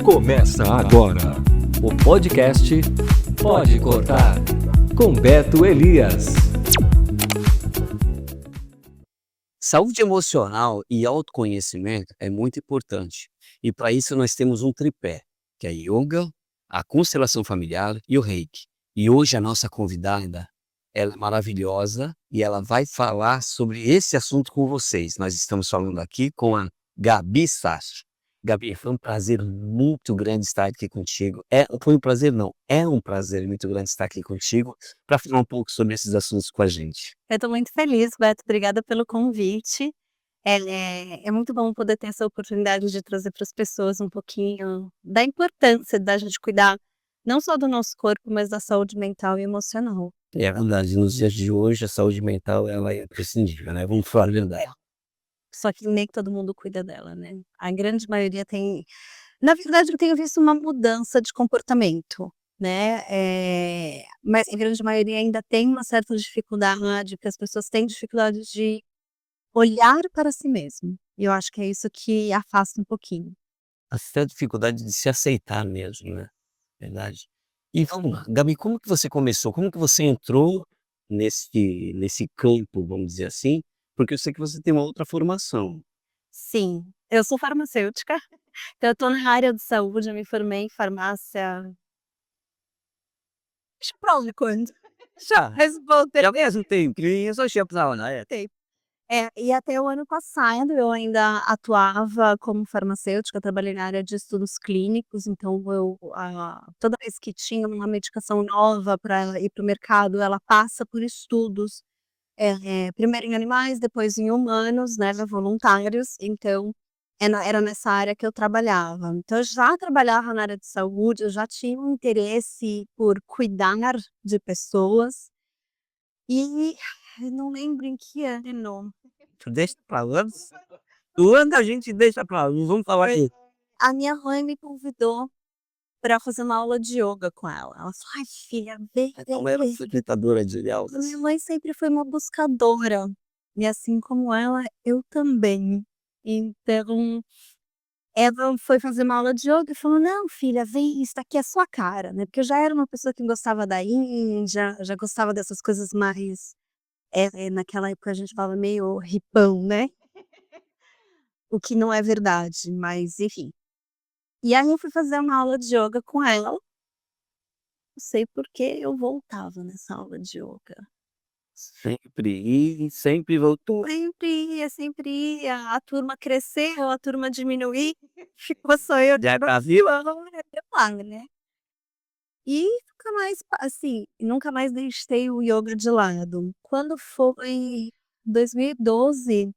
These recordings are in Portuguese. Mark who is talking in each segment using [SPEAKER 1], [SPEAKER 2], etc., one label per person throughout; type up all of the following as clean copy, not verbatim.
[SPEAKER 1] Começa agora o podcast Pode Cortar com Beto Elias.
[SPEAKER 2] Saúde emocional e autoconhecimento é muito importante. E para isso nós temos um tripé, que é yoga, a constelação familiar e o reiki. E hoje a nossa convidada, ela é maravilhosa e ela vai falar sobre esse assunto com vocês. Nós estamos falando aqui com a Gabi Sastre. Gabi, foi um prazer muito grande estar aqui contigo. Foi um prazer, não, é um prazer muito grande estar aqui contigo para falar um pouco sobre esses assuntos com a gente.
[SPEAKER 3] Eu estou muito feliz, Beto, obrigada pelo convite. É muito bom poder ter essa oportunidade de trazer para as pessoas um pouquinho da importância da gente cuidar não só do nosso corpo, mas da saúde mental e emocional.
[SPEAKER 2] É verdade, nos dias de hoje a saúde mental ela é imprescindível, né? Vamos falar a verdade.
[SPEAKER 3] Só que nem todo mundo cuida dela, né? A grande maioria tem. Na verdade, eu tenho visto uma mudança de comportamento, né? Mas a grande maioria ainda tem uma certa dificuldade, porque as pessoas têm dificuldade de olhar para si mesmo. E eu acho que é isso que afasta um pouquinho.
[SPEAKER 2] A dificuldade de se aceitar mesmo, né? Verdade. E vamos lá, Gabi, como que você começou? Como que você entrou nesse campo, vamos dizer assim? Porque eu sei que você tem uma outra formação.
[SPEAKER 3] Sim, eu sou farmacêutica, então eu estou na área de saúde, eu me formei em farmácia. Já pra quando? Já respondi.
[SPEAKER 2] Já mesmo tempo, eu só tinha pra né?
[SPEAKER 3] E até o ano passado eu ainda atuava como farmacêutica, eu trabalhei na área de estudos clínicos, então toda vez que tinha uma medicação nova para ir para o mercado, ela passa por estudos, primeiro em animais, depois em humanos, né, voluntários, então era nessa área que eu trabalhava. Então eu já trabalhava na área de saúde, eu já tinha um interesse por cuidar de pessoas, e eu não lembro em que ano.
[SPEAKER 2] Tu deixa pra lá. Do ano a gente deixa pra lá, não vamos falar aí.
[SPEAKER 3] A minha mãe me convidou para fazer uma aula de yoga com ela. Ela falou: "Ai filha, vem,
[SPEAKER 2] Então
[SPEAKER 3] vem,
[SPEAKER 2] era
[SPEAKER 3] vem".
[SPEAKER 2] facilitadora de
[SPEAKER 3] A
[SPEAKER 2] aulas.
[SPEAKER 3] minha mãe sempre foi uma buscadora, e assim como ela, eu também. Então, ela foi fazer uma aula de yoga e falou: "Não filha, vem, isso daqui é a sua cara", né, porque eu já era uma pessoa que gostava da Índia, já gostava dessas coisas mais, naquela época a gente falava meio hipão, né, o que não é verdade, mas enfim. E aí eu fui fazer uma aula de yoga com ela, não sei por que eu voltava nessa aula de yoga.
[SPEAKER 2] Sempre ir, sempre voltou.
[SPEAKER 3] Sempre ia, a turma cresceu, a turma diminuiu, ficou só eu de
[SPEAKER 2] Já tá viva?
[SPEAKER 3] lá, né. E nunca mais assim, nunca mais deixei o yoga de lado. Quando foi 2012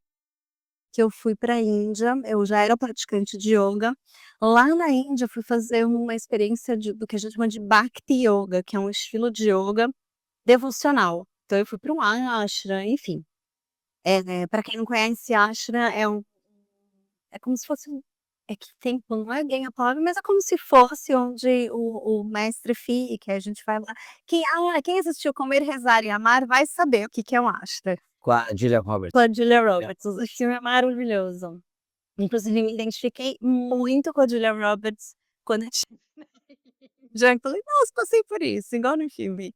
[SPEAKER 3] que eu fui para a Índia, eu já era praticante de yoga. Lá na Índia eu fui fazer uma experiência do que a gente chama de Bhakti Yoga, que é um estilo de yoga devocional. Então eu fui para um ashram, enfim. Pra quem não conhece, ashram é como se fosse que templo não é bem a palavra, mas é como se fosse onde o mestre fica, a gente vai lá. Quem assistiu Comer, Rezar e Amar vai saber o que é um ashram.
[SPEAKER 2] Com a Julia Roberts.
[SPEAKER 3] Com a Julia Roberts, o filme é maravilhoso. Inclusive me identifiquei muito com a Julia Roberts quando eu tinha já falei: "Nossa, passei por isso", igual no filme.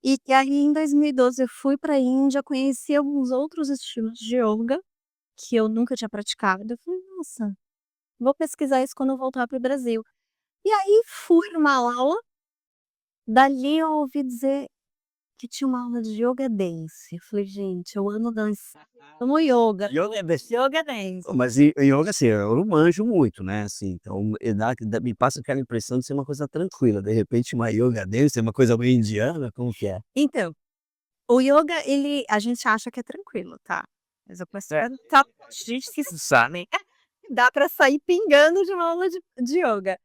[SPEAKER 3] E aí em 2012 eu fui pra Índia, conheci alguns outros estilos de yoga, que eu nunca tinha praticado, eu falei: "Nossa, vou pesquisar isso quando eu voltar para o Brasil". E aí fui numa aula, dali eu ouvi dizer que tinha uma aula de yoga dance, eu falei: "Gente, eu amo dançar, amo yoga,
[SPEAKER 2] Yoga é desse.
[SPEAKER 3] yoga dance".
[SPEAKER 2] Mas yoga, assim, eu não manjo muito, né, assim, então me passa aquela impressão de ser uma coisa tranquila, de repente uma yoga dance é uma coisa meio indiana, como que é?
[SPEAKER 3] Então, o yoga a gente acha que é tranquilo, tá, mas eu comecei a gente se
[SPEAKER 2] Sabe?
[SPEAKER 3] dá pra sair pingando de uma aula de yoga.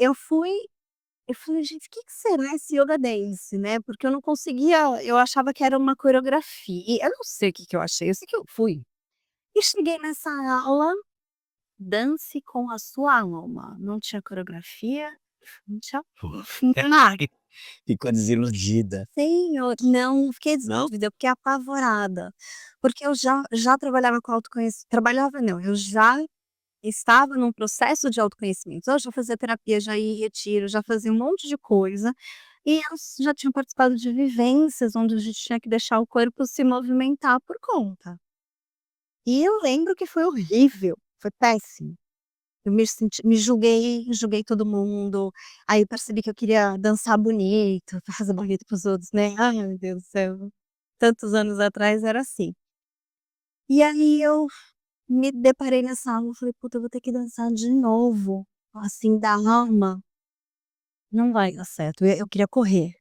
[SPEAKER 3] Eu falei: "Gente, o que que será esse yoga dance?", né, porque eu não conseguia, eu achava que era uma coreografia, eu não sei o que que eu achei, eu sei que eu fui. E cheguei nessa aula, dance com a sua alma, não tinha coreografia, não tinha nada.
[SPEAKER 2] Ficou desiludida.
[SPEAKER 3] Senhor, não, fiquei
[SPEAKER 2] Não?
[SPEAKER 3] desiludida, fiquei apavorada, porque eu já trabalhava com trabalhava não, eu já estava num processo de autoconhecimento. Eu já fazia terapia, já ia em retiro, já fazia um monte de coisa, e eu já tinha participado de vivências onde a gente tinha que deixar o corpo se movimentar por conta. E eu lembro que foi horrível, foi péssimo. Eu me julguei todo mundo, aí eu percebi que eu queria dançar bonito, fazer bonito para os outros, né. Ai, meu Deus do céu, tantos anos atrás era assim. E aí eu me deparei nessa aula, eu falei: "Puta, eu vou ter que dançar de novo, assim, da alma, não vai dar certo". Eu queria correr.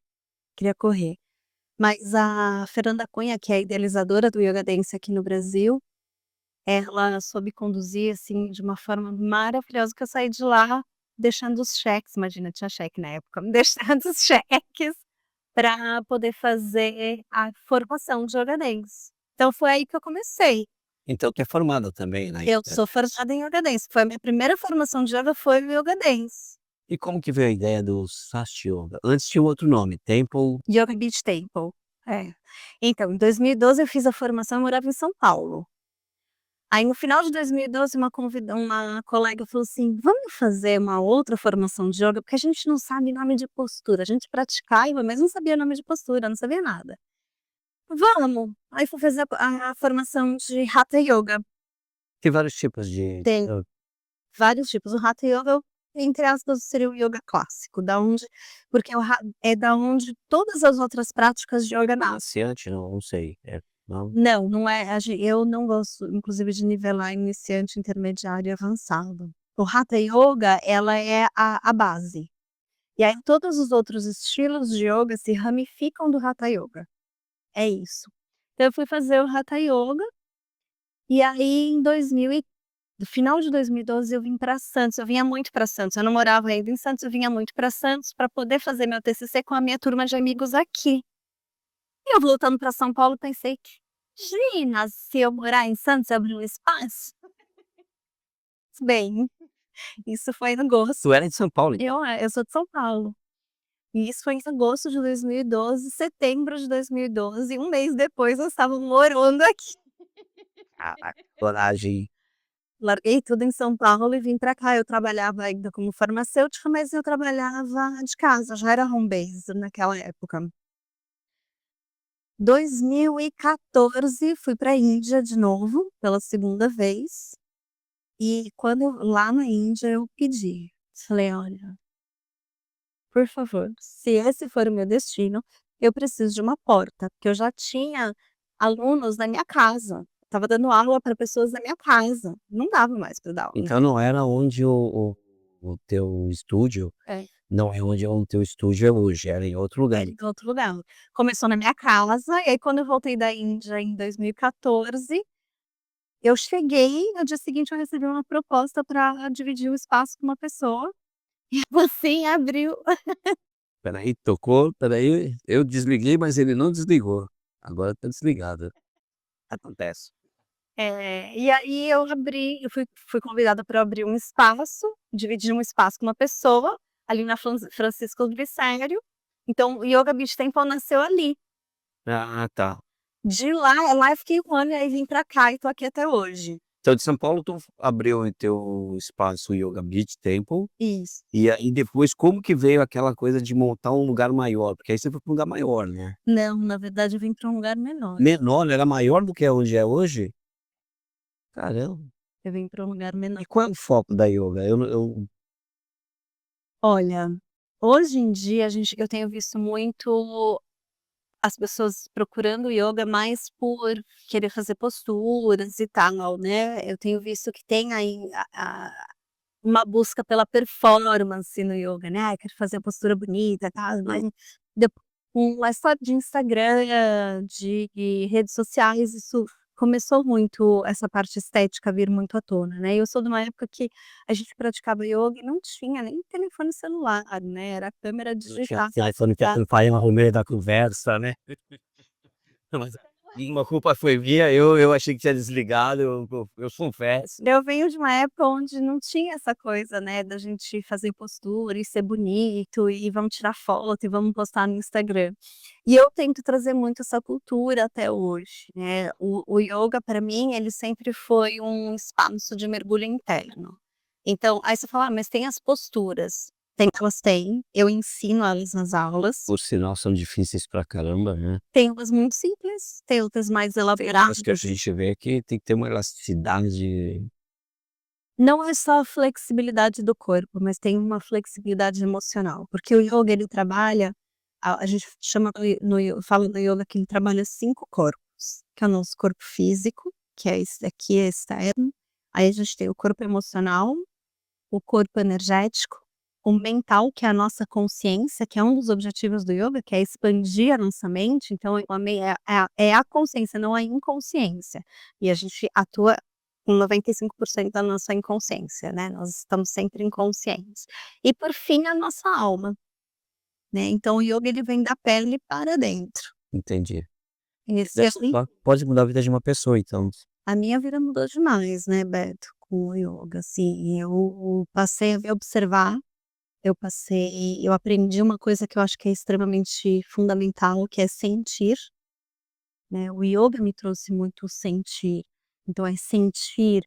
[SPEAKER 3] Mas a Fernanda Cunha, que é a idealizadora do Yoga Dance aqui no Brasil, ela soube conduzir, assim, de uma forma maravilhosa, que eu saí de lá deixando os cheques, imagina, tinha cheque na época, deixando os cheques para poder fazer a formação de Yoga Dance. Então foi aí que eu comecei.
[SPEAKER 2] Então tu é formada também, né?
[SPEAKER 3] Eu sou formada em Yoga Dance, foi a minha primeira formação de yoga foi o Yoga Dance,
[SPEAKER 2] E como que veio a ideia do Sast Yoga? Antes tinha um outro nome, Temple.
[SPEAKER 3] Yoga Beach Temple. É. Então, em 2012 eu fiz a formação, eu morava em São Paulo. Aí no final de 2012 uma colega falou assim: "Vamos fazer uma outra formação de ioga, porque a gente não sabe nome de postura, a gente praticava, mas não sabia nome de postura, não sabia nada". "Vamos". Aí fui fazer a formação de Hatha Yoga.
[SPEAKER 2] Tem vários tipos de
[SPEAKER 3] Tem vários tipos, o Hatha Yoga, entre aspas, seria o yoga clássico, da onde porque é da onde todas as outras práticas de yoga nascem.
[SPEAKER 2] iniciante, não sei. Não?
[SPEAKER 3] Não, não é eu não gosto, inclusive, de nivelar iniciante, intermediário e avançado. O Hatha Yoga, ela é a base. E aí todos os outros estilos de yoga se ramificam do Hatha Yoga, é isso. Então eu fui fazer o Hatha Yoga, e aí no final de 2012 eu vim para Santos, eu vinha muito para Santos, eu não morava ainda em Santos, eu vinha muito para Santos para poder fazer meu TCC com a minha turma de amigos aqui. E eu voltando para São Paulo pensei que: "Imagina se eu morar em Santos e abrir um espaço". Bem, isso foi em agosto.
[SPEAKER 2] Tu era de São Paulo, então?
[SPEAKER 3] Eu sou de São Paulo. E isso foi em agosto de 2012, setembro de 2012, um mês depois eu estava morando aqui.
[SPEAKER 2] Caraca, coragem.
[SPEAKER 3] Larguei tudo em São Paulo e vim pra cá. Eu trabalhava ainda como farmacêutica, mas eu trabalhava de casa, já era home base naquela época. 2014 fui pra Índia de novo, pela segunda vez, e lá na Índia eu pedi, falei: "Olha, por favor, se esse for o meu destino, eu preciso de uma porta", porque eu já tinha alunos na minha casa, estava dando aula para pessoas da minha casa, não dava mais para dar aula em
[SPEAKER 2] Então não era onde o teu estúdio,
[SPEAKER 3] é,
[SPEAKER 2] não é onde o teu estúdio é hoje, era em outro lugar.
[SPEAKER 3] em outro lugar. Começou na minha casa, e aí quando eu voltei da Índia em 2014, eu cheguei, no dia seguinte eu recebi uma proposta para dividir o espaço com uma pessoa, e assim abriu.
[SPEAKER 2] Espera aí, tocou, espera aí, eu desliguei, mas ele não desligou. Agora tá desligado. Acontece.
[SPEAKER 3] E aí eu fui convidada para abrir um espaço, dividir um espaço com uma pessoa, ali na Francisco Glicério, então o Yoga Beach Temple nasceu ali.
[SPEAKER 2] Ah, tá.
[SPEAKER 3] De lá eu fiquei 1 ano e aí vim pra cá e tô aqui até hoje.
[SPEAKER 2] Então de São Paulo tu abriu o teu espaço Yoga Beach Temple,
[SPEAKER 3] Isso.
[SPEAKER 2] e aí depois como que veio aquela coisa de montar um lugar maior? Porque aí você foi pra um lugar maior, né?
[SPEAKER 3] Não, na verdade eu vim pra um lugar menor.
[SPEAKER 2] Menor, era maior do que é onde é hoje? Caramba.
[SPEAKER 3] Eu vim pra um lugar menor.
[SPEAKER 2] E qual é o foco da yoga? Eu
[SPEAKER 3] Olha, hoje em dia eu tenho visto muito as pessoas procurando yoga mais por querer fazer posturas e tal, né. Eu tenho visto que tem aí uma busca pela performance no yoga, né. "Ai, quero fazer a postura bonita, tal", mas com essa de Instagram, de redes sociais, isso começou muito essa parte estética a vir muito à tona, né. Eu sou de uma época que a gente praticava yoga e não tinha nem telefone celular, né, era câmera
[SPEAKER 2] não tinha
[SPEAKER 3] digital.
[SPEAKER 2] iPhone que atrapalha no meio da conversa, né? Mas Uma culpa foi minha, eu achei que tinha desligado, eu confesso.
[SPEAKER 3] Eu venho de uma época onde não tinha essa coisa, né, da gente fazer postura e ser bonito, e vamos tirar foto e vamos postar no Instagram. E eu tento trazer muito essa cultura até hoje, né. O ioga para mim ele sempre foi um espaço de mergulho interno. Então, aí você fala: "Ah, mas tem as posturas". Elas têm, eu ensino elas nas aulas.
[SPEAKER 2] Por sinal são difíceis pra caramba, né.
[SPEAKER 3] Tem umas muito simples, tem outras mais elaboradas.
[SPEAKER 2] Acho que a gente vê que tem que ter uma elasticidade.
[SPEAKER 3] Não é só a flexibilidade do corpo, mas tem uma flexibilidade emocional, porque o ioga ele trabalha, a gente chama fala no ioga que ele trabalha 5 corpos, que é o nosso corpo físico, que é esse daqui, é externo, aí a gente tem o corpo emocional, o corpo energético, o mental, que é a nossa consciência, que é um dos objetivos do ioga, que é expandir a nossa mente, então é a consciência, não a inconsciência, e a gente atua com 95% da nossa inconsciência, né, nós estamos sempre inconscientes. E por fim a nossa alma, né, então o ioga ele vem da pele para dentro.
[SPEAKER 2] Entendi.
[SPEAKER 3] Esse é
[SPEAKER 2] Pode mudar a vida de uma pessoa então.
[SPEAKER 3] A minha vida mudou demais, né, Beto, com o ioga, assim, eu passei a me observar, eu aprendi uma coisa que eu acho que é extremamente fundamental, que é sentir, né, o ioga me trouxe muito o sentir, então é sentir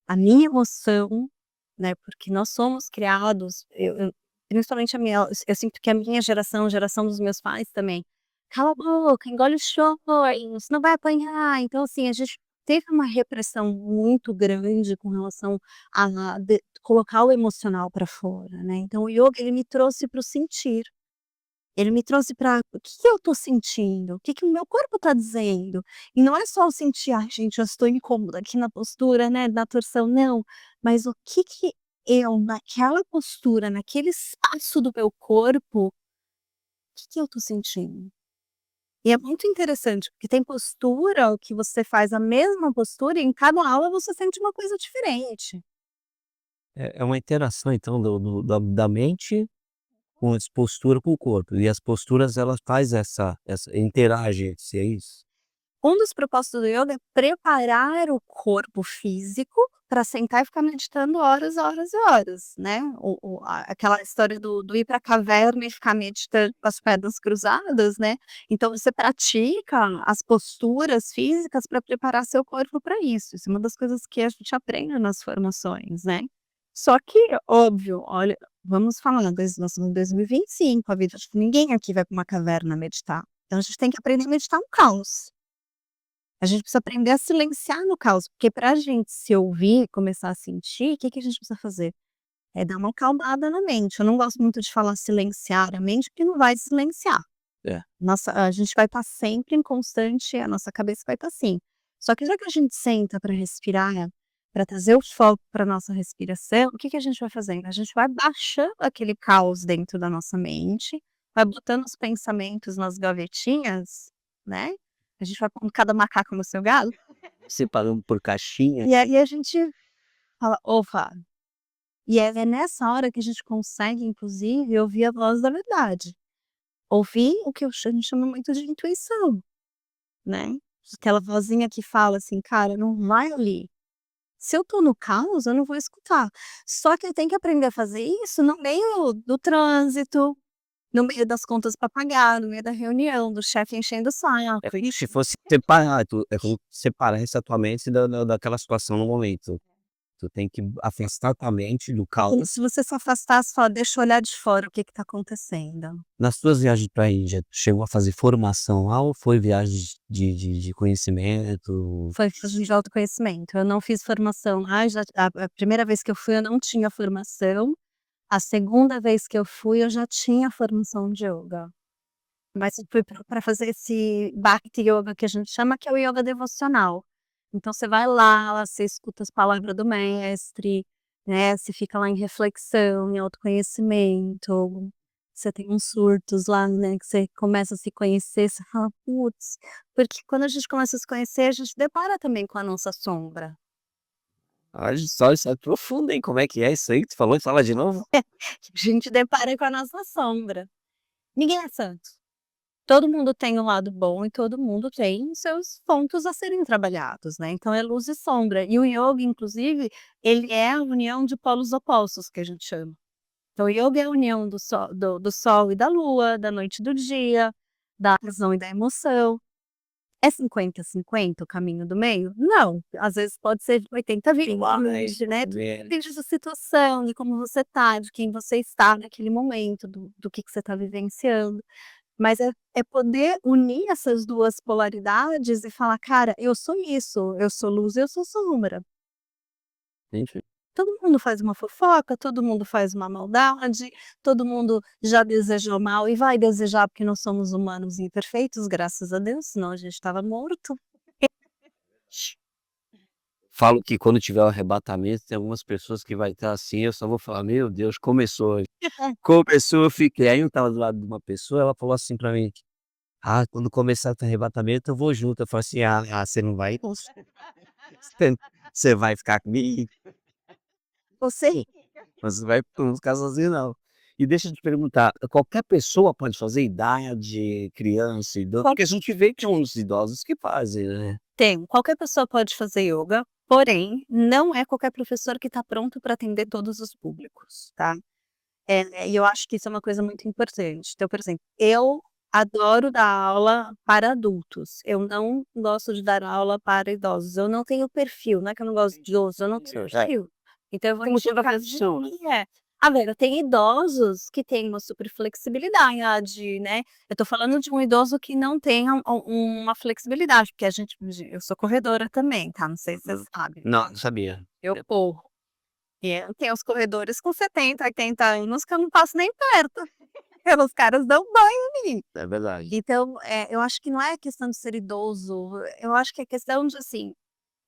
[SPEAKER 3] a minha emoção, né, porque nós somos criados, principalmente a minha, eu sinto que a minha geração, a geração dos meus pais também, "Cala a boca, engole os choros, você não vai apanhar", então assim, a gente teve uma repressão muito grande com relação a colocar o emocional para fora, né, então o ioga ele me trouxe para o sentir. Ele me trouxe para o que que eu tô sentindo? O que que o meu corpo tá dizendo? E não é só o sentir: "Ai gente, eu estou incômoda aqui na postura, né, na torção", não, mas o que que eu naquela postura, naquele espaço do meu corpo, o que que eu tô sentindo? E é muito interessante, porque tem postura que você faz a mesma postura e em cada aula você sente uma coisa diferente.
[SPEAKER 2] É uma interação então da mente com as postura com o corpo, e as posturas elas faz essa interage, se é isso?
[SPEAKER 3] Um dos propósitos do ioga é preparar o corpo físico para sentar e ficar meditando horas, horas e horas, né. Aquela história do ir para a caverna e ficar meditando com as pernas cruzadas, né. Então você pratica as posturas físicas para preparar seu corpo para isso. Isso é uma das coisas que a gente aprende nas formações, né. Só que, óbvio, olha, vamos falar, nós estamos em 2025, a vida acho que ninguém aqui vai para uma caverna meditar. Então a gente tem que aprender a meditar no caos. A gente precisa aprender a silenciar no caos, porque para a gente se ouvir, começar a sentir, o que que a gente precisa fazer? É dar uma acalmada na mente. Eu não gosto muito de falar silenciar a mente, porque não vai silenciar.
[SPEAKER 2] É.
[SPEAKER 3] A gente vai estar sempre em constante, a nossa cabeça vai estar assim. Só que já que a gente senta para respirar, para trazer o foco para nossa respiração, o que que a gente vai fazendo? A gente vai baixando aquele caos dentro da nossa mente, vai botando os pensamentos nas gavetinhas, né? A gente vai pondo cada macaco no seu galho.
[SPEAKER 2] Separando por caixinha.
[SPEAKER 3] E aí a gente fala: "Opa", e é nessa hora que a gente consegue, inclusive, ouvir a voz da verdade. Ouvir o que a gente chama muito de intuição, né. Aquela vozinha que fala assim: "Cara, não vai ali. Se eu tô no caos, eu não vou escutar". Só que eu tenho que aprender a fazer isso no meio do trânsito, no meio das contas pra pagar, no meio da reunião, do chefe enchendo o
[SPEAKER 2] É
[SPEAKER 3] saco.
[SPEAKER 2] como se fosse separar, é como separar essa tua mente daquela situação no momento. Tu tem que afastar tua mente do
[SPEAKER 3] Como
[SPEAKER 2] caos.
[SPEAKER 3] se você se afastasse e fala: "Deixa eu olhar de fora o que que tá acontecendo".
[SPEAKER 2] Nas tuas viagens pra Índia, tu chegou a fazer formação lá ou foi viagem de conhecimento?
[SPEAKER 3] Foi curso de autoconhecimento. Eu não fiz formação lá, já a primeira vez que eu fui eu não tinha formação, a segunda vez que eu fui eu já tinha formação de ioga. Mas eu fui pra fazer esse Bhakti Yoga que a gente chama, que é o ioga devocional. Então você vai lá, você escuta as palavras do mestre, né, você fica lá em reflexão, em autoconhecimento, você tem uns surtos lá, né, que você começa a se conhecer, você fala: "Putz", porque quando a gente começa a se conhecer, a gente depara também com a nossa sombra.
[SPEAKER 2] Olha só, isso é profundo, hein, como é que é isso aí que tu falou? Fala de novo.
[SPEAKER 3] A gente depara com a nossa sombra. Ninguém é santo. todo mundo tem um lado bom e todo mundo tem os seus pontos a serem trabalhados, né, então é luz e sombra. E o yoga, inclusive, ele é a união de polos opostos, que a gente chama. Então o yoga é a união do sol e da lua, da noite e do dia, da razão e da emoção. É 50-50 o caminho do meio? Não, às vezes pode ser 80-20, né, depende da situação, de como você tá, de quem você está naquele momento, do que você tá vivenciando. Mas é poder unir essas 2 polaridades e falar: "Cara, eu sou isso, eu sou luz e eu sou sombra".
[SPEAKER 2] Entendi.
[SPEAKER 3] Todo mundo faz uma fofoca, todo mundo faz uma maldade, todo mundo já desejou mal e vai desejar, porque nós somos humanos imperfeitos, graças a Deus, senão a gente estava morto.
[SPEAKER 2] Falo que quando tiver o arrebatamento, tem algumas pessoas que vai estar assim, eu só vou falar: "Meu Deus, começou". Começou, eu fiquei aí eu estava do lado de uma pessoa, ela falou assim pra mim: "Ah, quando começar o arrebatamento eu vou junto", eu falei assim: você não vai não, você vai ficar comigo,
[SPEAKER 3] Você
[SPEAKER 2] você vai não ficar sozinho não". E deixa eu te perguntar, qualquer pessoa pode fazer? Idade, criança, idoso?
[SPEAKER 3] qual
[SPEAKER 2] Porque a gente vê que tem uns idosos que fazem, né.
[SPEAKER 3] tem, qualquer pessoa pode fazer yoga, porém, não é qualquer professor que está pronto para atender todos os públicos, tá? E eu acho que isso é uma coisa muito importante. Então, por exemplo, eu adoro dar aula para adultos, eu não gosto de dar aula para idosos, eu não tenho perfil, não é que eu não gosto de idoso, eu não tenho perfil. Então eu vou indicar agora tem idosos que têm uma super flexibilidade, né, eu tô falando de um idoso que não tenha uma flexibilidade, porque eu sou corredora também, tá, não sei se você sabe.
[SPEAKER 2] Não, não sabia.
[SPEAKER 3] Eu corro. Tem os corredores com 70, 80 anos que eu não passo nem perto. Os caras dão banho em mim.
[SPEAKER 2] É verdade.
[SPEAKER 3] Então, eu acho que não é questão de ser idoso, eu acho que é questão de, assim,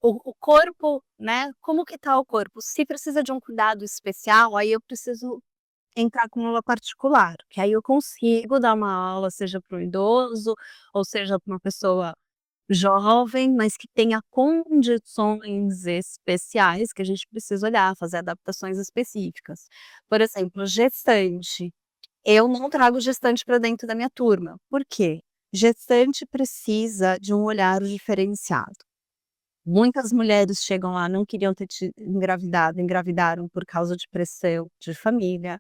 [SPEAKER 3] o corpo, né, como que tá o corpo? Se precisa de um cuidado especial, aí eu preciso entrar com aula particular, que aí eu consigo dar uma aula, seja para um idoso, ou seja para uma pessoa jovem, mas que tenha condições especiais que a gente precisa olhar, fazer adaptações específicas. Por exemplo, gestante. Eu não trago gestante para dentro da minha turma. Por quê? Gestante precisa de um olhar diferenciado. Muitas mulheres chegam lá, não queriam ter engravidado, engravidaram por causa de pressão de família.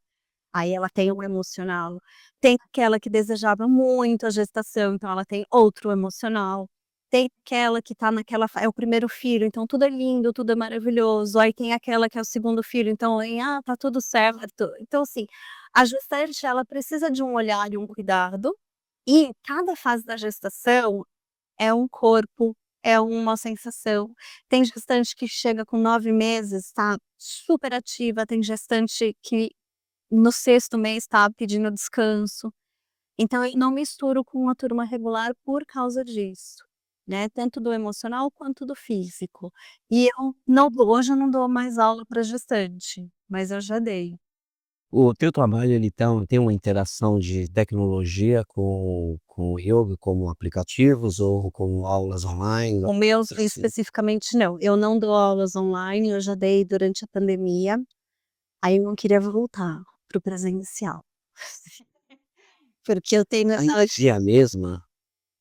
[SPEAKER 3] Aí ela tem um emocional. Tem aquela que desejava muito a gestação, então ela tem outro emocional. Tem aquela que tá naquela é o primeiro filho, então tudo é lindo, tudo é maravilhoso. Aí tem aquela que é o segundo filho, então aí, tá tudo certo. Então assim, a gestante ela precisa de um olhar e um cuidado, e cada fase da gestação é um corpo, é uma sensação. Tem gestante que chega com 9 meses, tá super ativa, tem gestante que no 6º mês estava pedindo descanso. Então eu não misturo com a turma regular por causa disso, né, tanto do emocional quanto do físico. E eu não hoje eu não dou mais aula para gestante, mas eu já dei.
[SPEAKER 2] O teu trabalho ele então tem uma interação de tecnologia com o yoga, como aplicativos ou com aulas online?
[SPEAKER 3] O meu especificamente não, eu não dou aulas online, eu já dei durante a pandemia, aí eu não queria voltar para o presencial. Porque eu tenho
[SPEAKER 2] A
[SPEAKER 3] essa
[SPEAKER 2] energia é a mesma?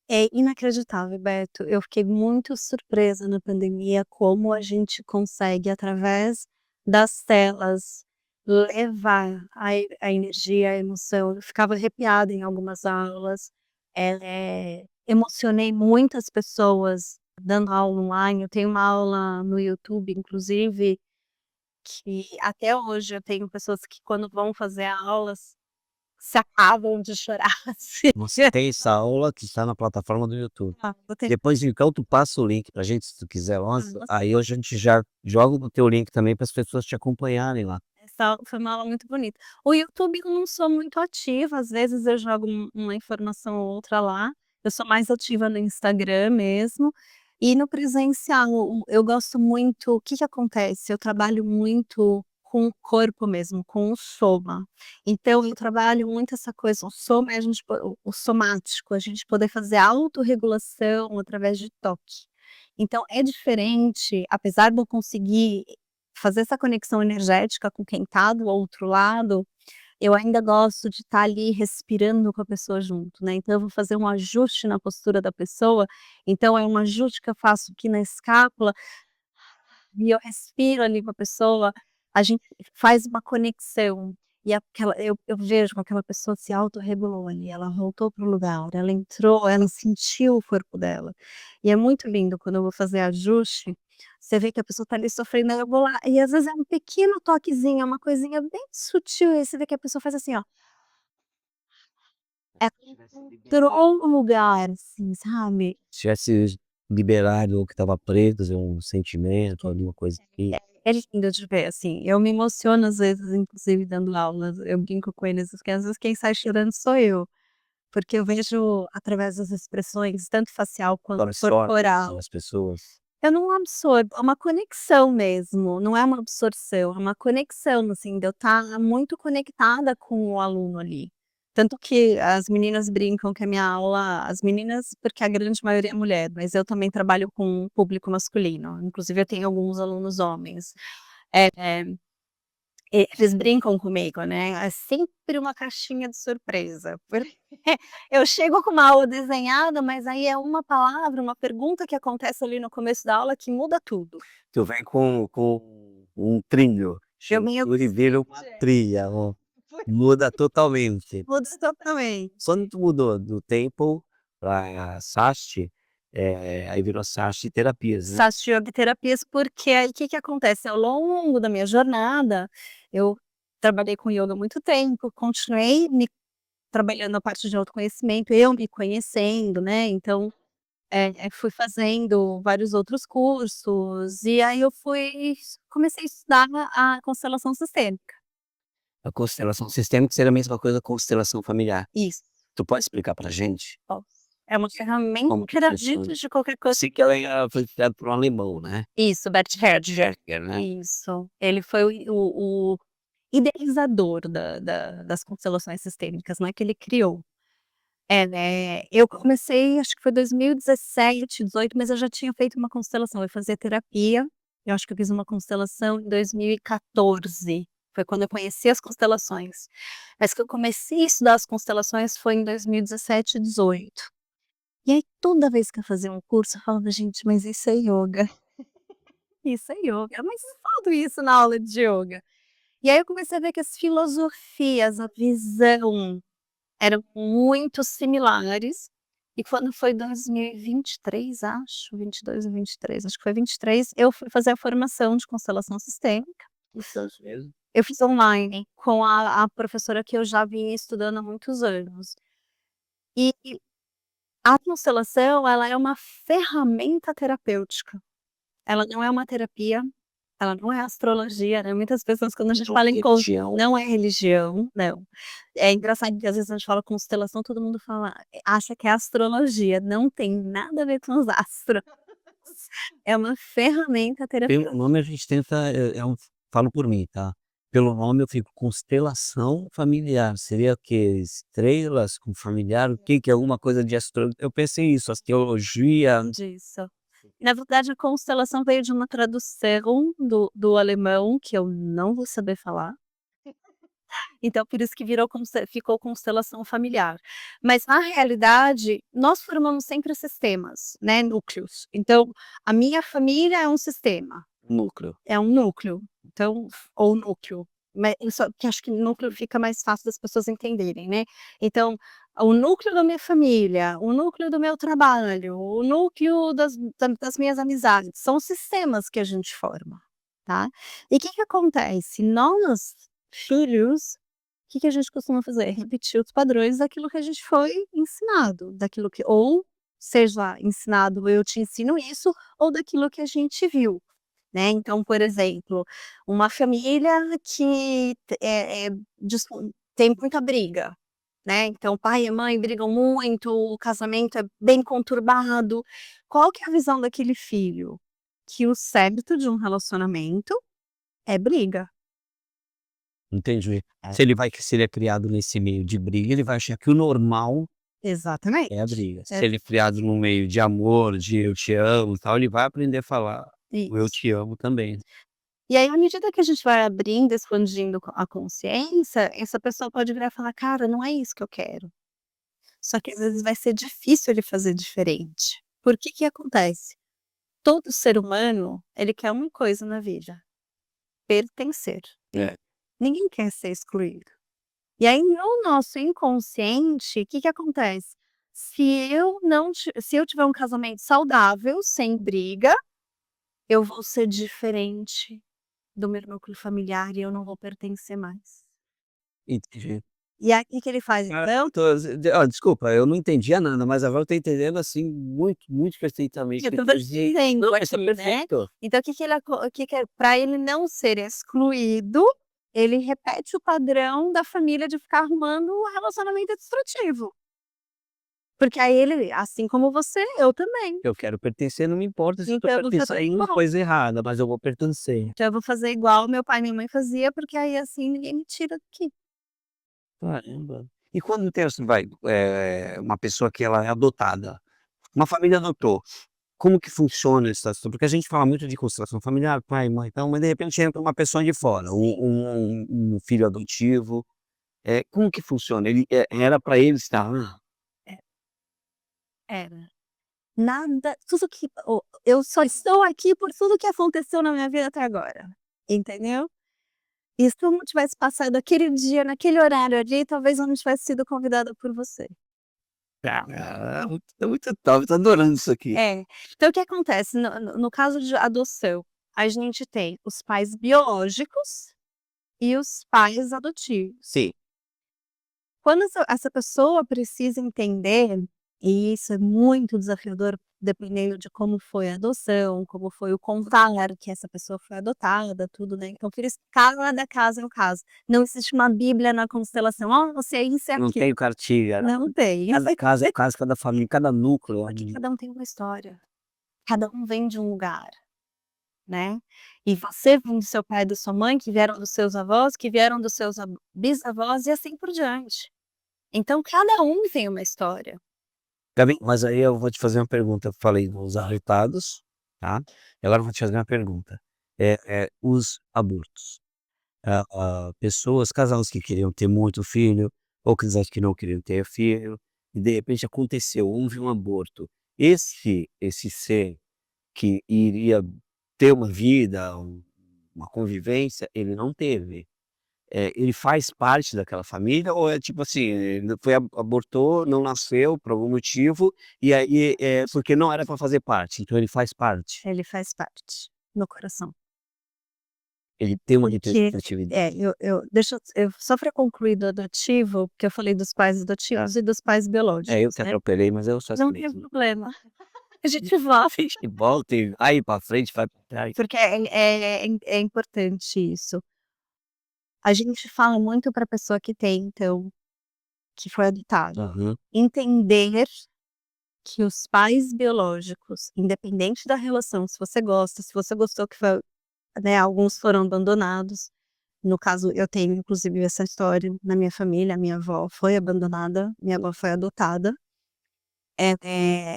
[SPEAKER 3] É inacreditável, Beto. Eu fiquei muito surpresa na pandemia como a gente consegue, através das telas, levar a energia, a emoção. Eu ficava arrepiada em algumas aulas, emocionei muitas pessoas dando aula online. Eu tenho uma aula no YouTube, inclusive, que até hoje eu tenho pessoas que quando vão fazer aulas se acabam de chorar, assim.
[SPEAKER 2] Você tem essa aula que está na plataforma do YouTube.
[SPEAKER 3] Eu tenho
[SPEAKER 2] Depois então tu passa o link pra gente se tu quiser lá,
[SPEAKER 3] Nossa.
[SPEAKER 2] aí hoje a gente já joga o teu link também para as pessoas te acompanharem lá.
[SPEAKER 3] Essa foi uma aula muito bonita. O YouTube eu não sou muito ativa, às vezes eu jogo uma informação ou outra lá, eu sou mais ativa no Instagram mesmo, e no presencial eu gosto muito o que que acontece, eu trabalho muito com o corpo mesmo, com o soma. Então eu trabalho muito essa coisa, o soma é a gente o somático, a gente poder fazer autorregulação através de toque. Então é diferente, apesar de eu conseguir fazer essa conexão energética com quem está do outro lado, eu ainda gosto de estar ali respirando com a pessoa junto, né, então eu vou fazer um ajuste na postura da pessoa, então é um ajuste que eu faço aqui na escápula, e eu respiro ali com a pessoa, a gente faz uma conexão, e aquela eu vejo que aquela pessoa se autorregulou ali, ela voltou para o lugar, ela entrou, ela sentiu o corpo dela. E é muito lindo quando eu vou fazer ajuste, você vê que a pessoa está ali sofrendo, aí eu vou lá e às vezes é um pequeno toquezinho, é uma coisinha bem sutil, e aí você vê que a pessoa faz assim ó, entrou no lugar, assim, sabe.
[SPEAKER 2] Se tivesse liberado o que estava preso, um sentimento, alguma coisa assim.
[SPEAKER 3] É lindo de ver, assim, eu me emociono às vezes, inclusive dando aulas, eu brinco com eles, que às vezes quem sai chorando sou eu, porque eu vejo através das expressões, tanto facial quanto corporal.
[SPEAKER 2] As pessoas.
[SPEAKER 3] Eu não absorvo, é uma conexão mesmo, não é uma absorção, é uma conexão, assim, de eu estar muito conectada com o aluno ali. Tanto que as meninas brincam que a minha aula as meninas, porque a grande maioria é mulher, mas eu também trabalho com um público masculino, inclusive eu tenho alguns alunos homens. Eh, eles brincam comigo, né, é sempre uma caixinha de surpresa, porque eu chego com uma aula desenhada, mas aí é uma palavra, uma pergunta que acontece ali no começo da aula que muda tudo.
[SPEAKER 2] Tu vem com um trilho,
[SPEAKER 3] Eu venho
[SPEAKER 2] tu vira uma trilha, muda totalmente.
[SPEAKER 3] muda totalmente.
[SPEAKER 2] Quando tu mudou do Temple pra Sasti, aí virou Sasti Terapias, né?
[SPEAKER 3] Sati Yoga Terapias, porque aí o que que acontece, ao longo da minha jornada, eu trabalhei com yoga há muito tempo, continuei me trabalhando a parte de autoconhecimento, eu me conhecendo, né, então, fui fazendo vários outros cursos, e aí eu comecei a estudar a constelação sistêmica.
[SPEAKER 2] A constelação sistêmica seria a mesma coisa que constelação familiar.
[SPEAKER 3] Isso,
[SPEAKER 2] Tu pode explicar pra gente
[SPEAKER 3] posso. É uma ferramenta
[SPEAKER 2] como que funciona?
[SPEAKER 3] de qualquer coisa.
[SPEAKER 2] Sei que ela foi criada por um alemão, né?
[SPEAKER 3] Isso, Bert Hellinger.
[SPEAKER 2] Né?
[SPEAKER 3] Isso. Ele foi o idealizador das constelações sistêmicas, né, que ele criou. Né, eu comecei acho que foi 2017, 18, mas eu já tinha feito uma constelação, eu fazia terapia, eu acho que eu fiz uma constelação em 2014, foi quando eu conheci as constelações. Mas que eu comecei a estudar as constelações foi em 2017, 18. E aí toda vez que eu fazia um curso eu falava: "Gente, mas isso é ioga, isso é ioga, mas eu falo isso na aula de ioga". E aí eu comecei a ver que as filosofias, a visão eram muito similares, e quando foi 2023 acho, 22 ou 23, acho que foi 23, eu fui fazer a formação de constelação sistêmica.
[SPEAKER 2] Isso mesmo.
[SPEAKER 3] Eu fiz online com a professora que eu já vinha estudando há muitos anos. E a constelação, ela é uma ferramenta terapêutica, ela não é uma terapia, ela não é astrologia, né, muitas pessoas quando a gente fala em
[SPEAKER 2] Religião.
[SPEAKER 3] não é religião, não. É engraçado que às vezes a gente fala constelação, todo mundo acha que é astrologia, não tem nada a ver com os astros. É uma ferramenta terapêutica.
[SPEAKER 2] Pelo nome a gente tenta, falo por mim, tá? Pelo nome eu fico constelação familiar, seria o quê? Estrelas com familiar, o que que é alguma coisa de eu pensei isso, astrologia.
[SPEAKER 3] Disso. Na verdade, a constelação veio de uma tradução do alemão, que eu não vou saber falar. Então por isso que ficou constelação familiar. Mas na realidade, nós formamos sempre sistemas, né, núcleos. Então, a minha família é um sistema,
[SPEAKER 2] Núcleo.
[SPEAKER 3] é um núcleo, então ou núcleo, mas só que acho que núcleo fica mais fácil das pessoas entenderem, né. Então, o núcleo da minha família, o núcleo do meu trabalho, o núcleo das minhas amizades, são sistemas que a gente forma, tá. E o que que acontece? Nós, filhos, que a gente costuma fazer? Repetir os padrões daquilo que a gente foi ensinado, daquilo que ou seja ensinado "eu te ensino isso", ou daquilo que a gente viu, né. Então, por exemplo, uma família que tem muita briga, né, então pai e mãe brigam muito, o casamento é bem conturbado, qual que é a visão daquele filho? Que o certo de um relacionamento é briga.
[SPEAKER 2] Entendi. Se ele é criado nesse meio de briga, ele vai achar que o normal
[SPEAKER 3] Exatamente.
[SPEAKER 2] é a briga.
[SPEAKER 3] É.
[SPEAKER 2] Se ele é criado num meio de amor, de eu te amo e tal, ele vai aprender a falar o eu
[SPEAKER 3] Isso.
[SPEAKER 2] te amo também.
[SPEAKER 3] E aí, à medida que a gente vai abrindo, expandindo a consciência, essa pessoa pode virar e falar: "Cara, não é isso que eu quero". Só que às vezes vai ser difícil ele fazer diferente. Por que acontece? Todo ser humano, ele quer uma coisa na vida: pertencer.
[SPEAKER 2] É.
[SPEAKER 3] Ninguém quer ser excluído. E aí, no nosso inconsciente, o que acontece? Se eu tiver um casamento saudável, sem briga, eu vou ser diferente do meu núcleo familiar e eu não vou pertencer mais.
[SPEAKER 2] Entendi.
[SPEAKER 3] E aí, o que ele faz então?
[SPEAKER 2] Desculpa, eu não entendia nada, mas agora eu tô entendendo, assim, muito, muito perfeitamente.
[SPEAKER 3] Eu tô dizendo
[SPEAKER 2] Não, mas tá
[SPEAKER 3] aqui, né.
[SPEAKER 2] perfeito.
[SPEAKER 3] Então o que que ele aco o que que é pra ele não ser excluído, ele repete o padrão da família de ficar arrumando um relacionamento destrutivo. Porque aí ele, assim como você, eu também.
[SPEAKER 2] Eu quero pertencer, não me importa se eu tô
[SPEAKER 3] Então você tá
[SPEAKER 2] pertencendo em uma
[SPEAKER 3] igual.
[SPEAKER 2] coisa errada, mas eu vou pertencer.
[SPEAKER 3] Então eu vou fazer igual meu pai e minha mãe fazia, porque aí assim ninguém me tira daqui.
[SPEAKER 2] Caramba. E quando tem assim, uma pessoa que ela é adotada, uma família adotou, como que funciona essa situação? Porque a gente fala muito de constelação familiar, pai, mãe, então, mas de repente entra uma pessoa de fora, um filho adotivo, como que funciona? Ele era para ele estar lá?
[SPEAKER 3] É, era. Nada, tudo que eu só estou aqui por tudo que aconteceu na minha vida até agora, entendeu? E se eu não tivesse passado aquele dia, naquele horário ali, talvez eu não tivesse sido convidada por você.
[SPEAKER 2] Ah, muito top, tô adorando isso aqui.
[SPEAKER 3] É. Então o que acontece, no caso de adoção, a gente tem os pais biológicos e os pais adotivos.
[SPEAKER 2] Sim.
[SPEAKER 3] Quando essa pessoa precisa entender, e isso é muito desafiador, dependendo de como foi a adoção, como foi o contar que essa pessoa foi adotada, tudo, né. Então por isso cada caso é um caso. Não existe uma bíblia na constelação: "Ó, você é isso e
[SPEAKER 2] Não
[SPEAKER 3] aquilo".
[SPEAKER 2] tenho cartilha,
[SPEAKER 3] Não tem.
[SPEAKER 2] cada caso é caso, cada família, cada núcleo
[SPEAKER 3] Porque
[SPEAKER 2] ali.
[SPEAKER 3] cada um tem uma história, cada um vem de um lugar, né. E você vem do seu pai e da sua mãe, que vieram dos seus avós, que vieram dos seus bisavós e assim por diante. Então cada um tem uma história.
[SPEAKER 2] Gabi, mas aí eu vou te fazer uma pergunta, eu falei dos arretados, tá, e agora eu vou te fazer uma pergunta, os abortos, pessoas, casais que queriam ter muito filho, ou casais que não queriam ter filho, e de repente aconteceu, houve um aborto, esse ser que iria ter uma vida, uma convivência, ele não teve. Ele faz parte daquela família ou é tipo assim, ele foi abortou, não nasceu por algum motivo, e aí, porque não era para fazer parte, então ele faz parte.
[SPEAKER 3] Ele faz parte, no coração.
[SPEAKER 2] Ele tem uma
[SPEAKER 3] Porque
[SPEAKER 2] representatividade.
[SPEAKER 3] eu só para concluir do adotivo, porque eu falei dos pais adotivos e dos pais
[SPEAKER 2] Eu
[SPEAKER 3] biológicos,
[SPEAKER 2] te
[SPEAKER 3] né.
[SPEAKER 2] atropelei, mas eu só
[SPEAKER 3] Não
[SPEAKER 2] explico.
[SPEAKER 3] tem problema, a gente volta,
[SPEAKER 2] E volta e vai para frente, vai para trás.
[SPEAKER 3] porque é importante isso. A gente fala muito para a pessoa que tem, então, que foi adotada,
[SPEAKER 2] Aham.
[SPEAKER 3] entender que os pais biológicos, independente da relação, se você gosta, se você gostou que foi, né, alguns foram abandonados. No caso, eu tenho inclusive essa história na minha família, a minha avó foi abandonada, minha avó foi adotada.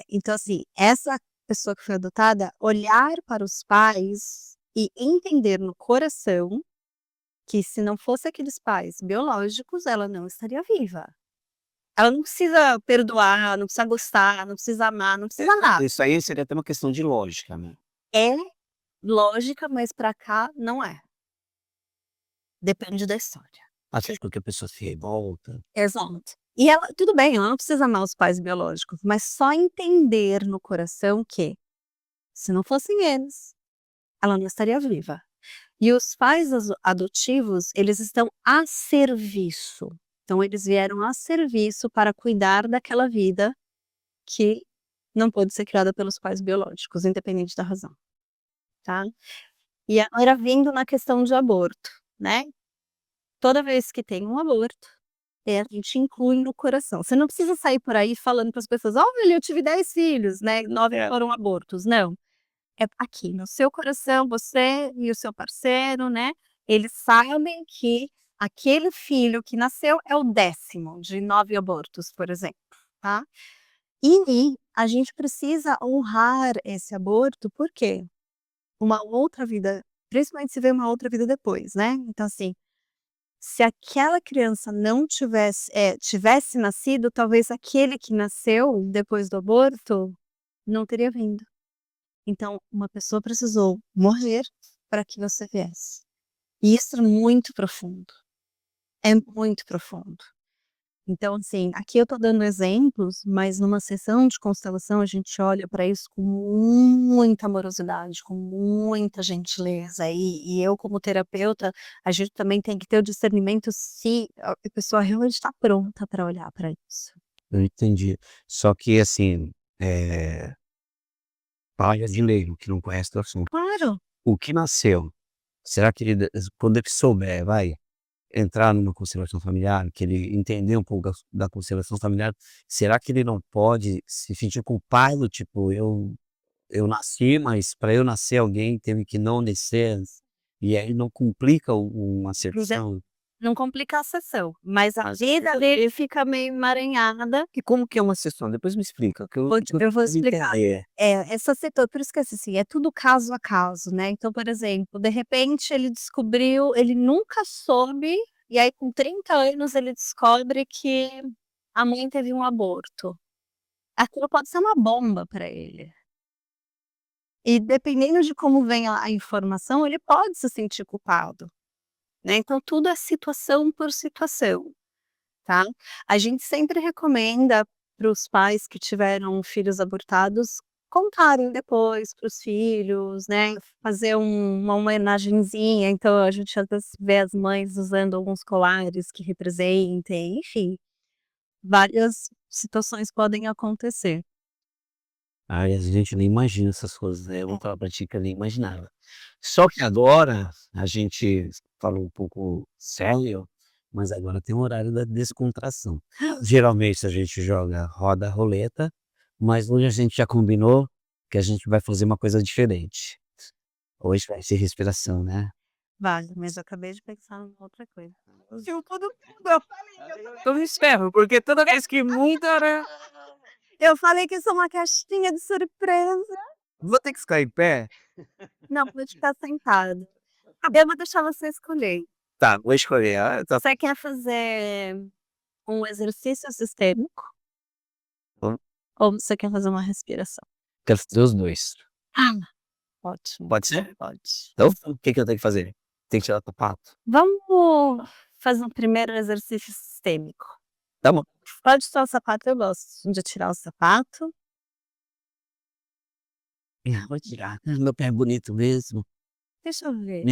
[SPEAKER 3] Então assim, essa pessoa que foi adotada, olhar para os pais e entender no coração que se não fosse aqueles pais biológicos, ela não estaria viva. Ela não precisa perdoar, não precisa gostar, não precisa amar, não precisa nada.
[SPEAKER 2] Isso aí seria até uma questão de lógica, né.
[SPEAKER 3] É lógica, mas pra cá não é. Depende da história.
[SPEAKER 2] Até porque a pessoa se revolta.
[SPEAKER 3] Exato. E ela tudo bem, ela não precisa amar os pais biológicos, mas só entender no coração que, se não fossem eles, ela não estaria viva. E os pais adotivos, eles estão a serviço. Então eles vieram a serviço para cuidar daquela vida que não pôde ser criada pelos pais biológicos, independente da razão, tá. E agora vindo na questão de aborto, né. Toda vez que tem um aborto, a gente inclui no coração. Você não precisa sair por aí falando para as pessoas: "Olha, eu tive 10 filhos, né, 9 foram abortos", não. É aqui no seu coração, você e o seu parceiro, né, eles sabem que aquele filho que nasceu é o 10º de 9 abortos, por exemplo, tá. E a gente precisa honrar esse aborto, por quê? Uma outra vida principalmente se vê uma outra vida depois, né. Então assim, se aquela criança não tivesse nascido, talvez aquele que nasceu depois do aborto não teria vindo. Então, uma pessoa precisou morrer para que você viesse. E isso é muito profundo. Então, assim, aqui eu estou dando exemplos, mas numa sessão de constelação a gente olha para isso com muita amorosidade, com muita gentileza. E eu, como terapeuta, a gente também tem que ter o discernimento se a pessoa realmente está pronta para olhar para isso.
[SPEAKER 2] Eu entendi. Só que assim, paia de leigo que não conhece do assunto.
[SPEAKER 3] Claro.
[SPEAKER 2] O que nasceu, será que ele quando ele souber, vai entrar numa constelação familiar, que ele entender um pouco da constelação familiar, será que ele não pode se sentir culpado, tipo, eu nasci, mas para eu nascer alguém teve que não nascer, e aí não complica uma sessão?
[SPEAKER 3] Não complica a sessão, mas a vida dele fica meio emaranhada.
[SPEAKER 2] E como que é uma sessão? Depois me explica, que
[SPEAKER 3] Eu vou explicar.
[SPEAKER 2] entender.
[SPEAKER 3] Essa setor por isso que assim, é tudo caso a caso, né. Então, por exemplo, de repente ele descobriu ele nunca soube, e aí com 30 anos ele descobre que a mãe teve um aborto. Aquilo pode ser uma bomba para ele. E dependendo de como vem a informação, ele pode se sentir culpado, né. Então tudo é situação por situação. Tá? A gente sempre recomenda para os pais que tiveram filhos abortados contarem depois para os filhos, né, fazer uma homenagenzinha, então a gente às vezes vê as mães usando alguns colares que representem, enfim, várias situações podem acontecer.
[SPEAKER 2] Ai, a gente nem imagina essas coisas, né, eu vou falar pra ti que eu nem imaginava. Só que agora, a gente falou um pouco sério, mas agora tem o horário da descontração. Geralmente a gente roda a roleta, mas hoje a gente já combinou que a gente vai fazer uma coisa diferente. Hoje vai ser respiração, né.
[SPEAKER 3] Vale, mas eu acabei de pensar numa outra coisa.
[SPEAKER 2] Eu tô no ferro, porque toda vez que muda, né,
[SPEAKER 3] Eu falei que eu sou uma caixinha de surpresa.
[SPEAKER 2] vou ter que ficar em pé?
[SPEAKER 3] Não, pode ficar sentado. Eu vou deixar você escolher.
[SPEAKER 2] Tá, vou escolher. Ah, tá.
[SPEAKER 3] Você quer fazer um exercício sistêmico
[SPEAKER 2] Hum.
[SPEAKER 3] ou você quer fazer uma respiração?
[SPEAKER 2] Quero fazer os 2.
[SPEAKER 3] Ah, ótimo,
[SPEAKER 2] Pode ser?
[SPEAKER 3] pode.
[SPEAKER 2] Então, o que que eu tenho que fazer? Tem que tirar o sapato?
[SPEAKER 3] Vamos fazer um primeiro exercício sistêmico.
[SPEAKER 2] Tá bom.
[SPEAKER 3] Pode tirar o sapato, eu gosto de tirar o sapato.
[SPEAKER 2] Vou tirar. Meu pé é bonito mesmo.
[SPEAKER 3] Deixa eu ver.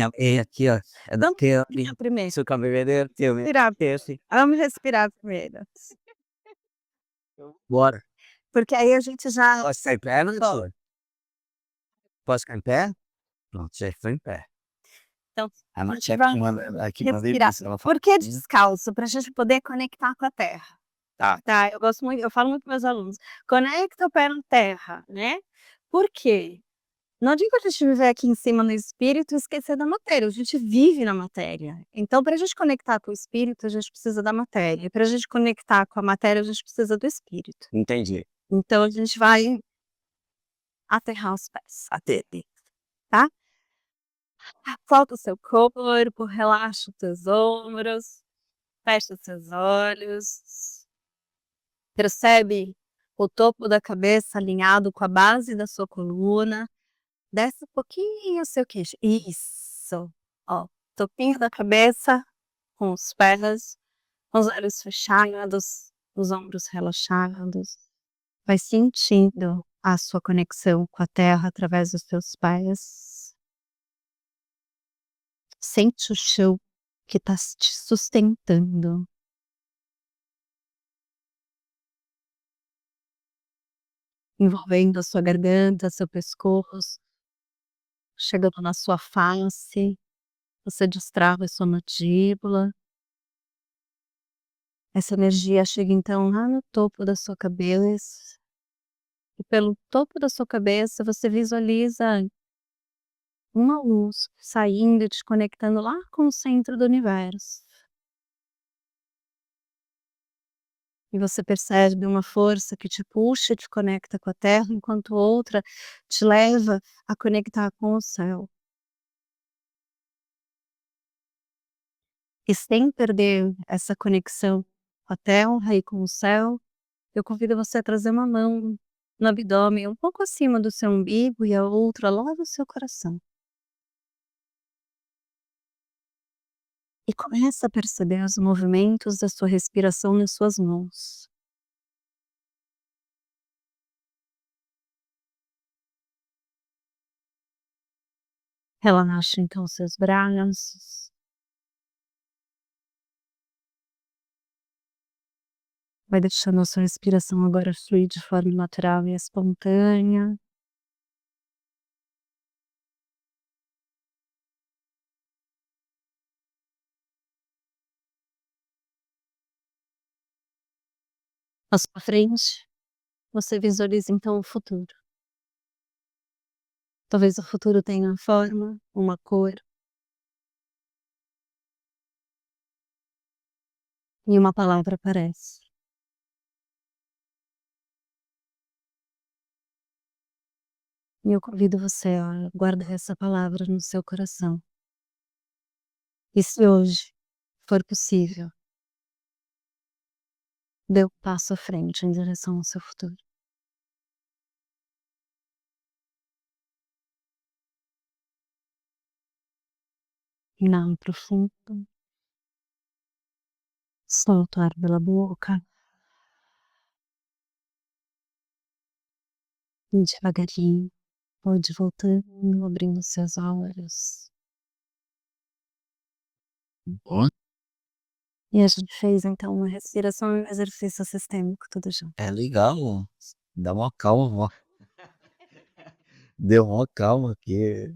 [SPEAKER 2] Aqui, ó, é
[SPEAKER 3] Vamos
[SPEAKER 2] daquele
[SPEAKER 3] respirar primeiro.
[SPEAKER 2] seu cabeleireiro teu, né.
[SPEAKER 3] Respirar. Vamos respirar primeiro.
[SPEAKER 2] Bora.
[SPEAKER 3] Porque aí a gente já.
[SPEAKER 2] Posso ficar em pé, doutor? Posso ficar em pé? Pronto, já estou em pé.
[SPEAKER 3] Então,
[SPEAKER 2] A
[SPEAKER 3] a
[SPEAKER 2] minha
[SPEAKER 3] gente
[SPEAKER 2] chefe
[SPEAKER 3] vai
[SPEAKER 2] manda aqui pra ver
[SPEAKER 3] respirar.
[SPEAKER 2] se ela fala.
[SPEAKER 3] Por que descalço? Para a gente poder conectar com a terra.
[SPEAKER 2] Tá.
[SPEAKER 3] Tá, eu gosto muito, eu falo muito para meus alunos, conecta o pé na terra, né. Por quê? Não adianta a gente viver aqui em cima no espírito e esquecer da matéria, a gente vive na matéria. Então para a gente conectar com o espírito, a gente precisa da matéria, para a gente conectar com a matéria, a gente precisa do espírito.
[SPEAKER 2] Entendi.
[SPEAKER 3] Então a gente vai aterrar os pés, tá. Solta o seu corpo, relaxa os teus ombros, fecha os seus olhos. Percebe o topo da cabeça alinhado com a base da sua coluna. Desce um pouquinho o seu queixo. Isso. Ó, topinho da cabeça, com os pés, com os olhos fechados, os ombros relaxados. Vai sentindo a sua conexão com a terra através dos seus pés. Sente o chão que está te sustentando. Envolvendo a sua garganta, seu pescoço, chegando na sua face, você destrava a sua mandíbula. Essa energia chega então lá no topo da sua cabeça, e pelo topo da sua cabeça você visualiza uma luz saindo e te conectando lá com o centro do universo. E você percebe uma força que te puxa e te conecta com a terra, enquanto outra te leva a conectar com o céu. e sem perder essa conexão com a terra e com o céu, eu convido você a trazer uma mão no abdômen, um pouco acima do seu umbigo e a outra lá do seu coração. E começa a perceber os movimentos da sua respiração nas suas mãos. Relaxa então seus braços. Vai deixando a sua respiração agora fluir de forma natural e espontânea. À sua frente, você visualiza então o futuro. Talvez o futuro tenha uma forma, uma cor e uma palavra aparece. E eu convido você a guardar essa palavra no seu coração. E se hoje for possível, dê um passo à frente em direção ao seu futuro. Inala profundo. Solta o ar pela boca. E devagarinho, pode ir voltando, abrindo seus olhos.
[SPEAKER 2] Ó,
[SPEAKER 3] E a gente fez então uma respiração e um exercício sistêmico, tudo junto.
[SPEAKER 2] é legal, dá uma calma, ó. Deu uma calma aqui.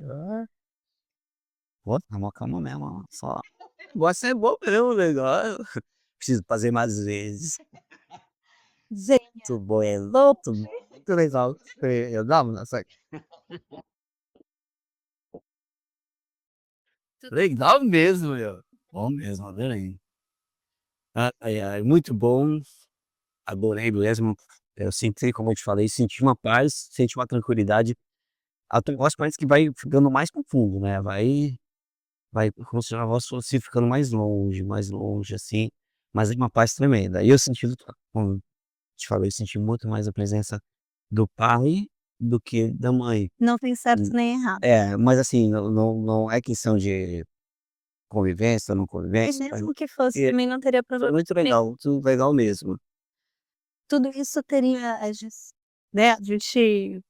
[SPEAKER 2] Pô, dá uma calma mesmo, ó, só. Você é bom mesmo o negócio. Preciso fazer mais vezes. Muito bom, muito legal. Eu dava nessa. Legal mesmo, meu. Bom mesmo, adorei. Ai, ai, muito bom. Adorei mesmo. Eu senti, como eu te falei, senti uma paz, senti uma tranquilidade. A tua voz parece que vai ficando mais profundo, né? Vai, como se a voz fosse ficando mais longe, assim. Mas é uma paz tremenda. E eu senti, como te falei, eu senti muito mais a presença do pai do que da mãe.
[SPEAKER 3] Não tem certo nem errado.
[SPEAKER 2] É, mas assim, não é questão de convivência, não
[SPEAKER 3] E
[SPEAKER 2] convivência.
[SPEAKER 3] mesmo que fosse,
[SPEAKER 2] E
[SPEAKER 3] também não teria
[SPEAKER 2] foi
[SPEAKER 3] problema.
[SPEAKER 2] muito legal mesmo.
[SPEAKER 3] Tudo isso teria, né, a gente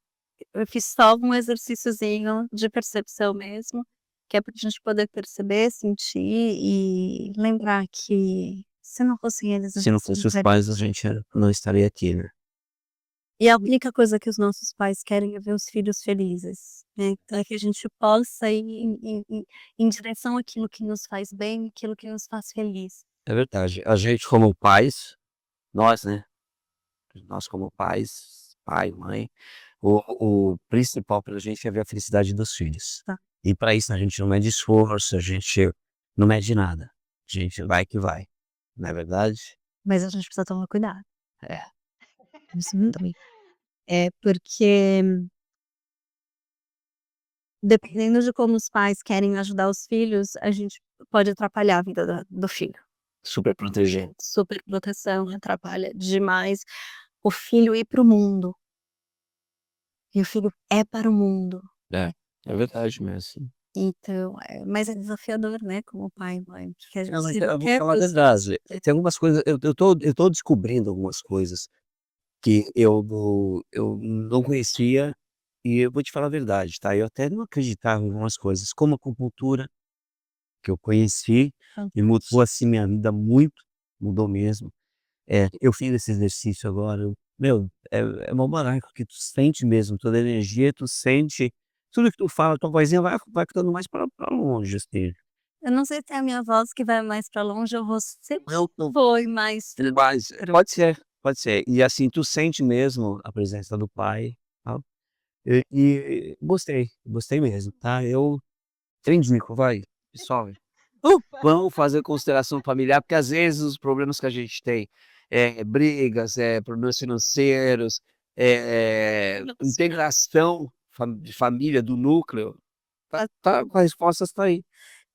[SPEAKER 3] eu fiz só um exercíciozinho de percepção mesmo, que é pra gente poder perceber, sentir e lembrar que se não fossem eles, a
[SPEAKER 2] Se não
[SPEAKER 3] gente
[SPEAKER 2] fosse os
[SPEAKER 3] estaria.
[SPEAKER 2] pais, a gente não estaria aqui, né?
[SPEAKER 3] E a única coisa que os nossos pais querem é ver os filhos felizes, né, então é que a gente possa ir em direção àquilo que nos faz bem, aquilo que nos faz feliz.
[SPEAKER 2] É verdade. A gente como pais, nós, né? Nós como pais, pai, mãe, o principal pra gente é ver a felicidade dos filhos.
[SPEAKER 3] Tá.
[SPEAKER 2] E para isso a gente não mede esforço, a gente não mede nada. A gente vai que vai, não é verdade?
[SPEAKER 3] Mas a gente precisa tomar cuidado.
[SPEAKER 2] É.
[SPEAKER 3] Isso também. É, porque dependendo de como os pais querem ajudar os filhos, a gente pode atrapalhar a vida do filho.
[SPEAKER 2] Super protegente.
[SPEAKER 3] Superproteção atrapalha demais o filho ir para o mundo. E o filho é para o mundo.
[SPEAKER 2] É verdade mesmo.
[SPEAKER 3] Então, mas é desafiador, né, como pai e mãe, porque a gente
[SPEAKER 2] Não, mas
[SPEAKER 3] se
[SPEAKER 2] eu vou
[SPEAKER 3] quer
[SPEAKER 2] falar a
[SPEAKER 3] pros
[SPEAKER 2] verdade, tem algumas coisas eu tô descobrindo algumas coisas que eu não conhecia, e eu vou te falar a verdade, tá, eu até não acreditava em algumas coisas, como a acupuntura, que eu conheci e mudou, assim, minha vida muito, mudou mesmo. Eu fiz esse exercício agora, meu, é mó barato, que tu sente mesmo toda a energia, tu sente tudo que tu fala, tua vozinha vai ficando mais pra longe, assim.
[SPEAKER 3] Eu não sei se é a minha voz que vai mais para longe ou você
[SPEAKER 2] Não.
[SPEAKER 3] foi mais
[SPEAKER 2] Mas pode ser, pode ser. E assim, tu sente mesmo a presença do pai, tal. Gostei mesmo, tá. Eu Três-mico, vai, pessoal, vamos fazer consideração familiar, porque às vezes os problemas que a gente tem, brigas, problemas financeiros, integração de família, do núcleo, a resposta está aí.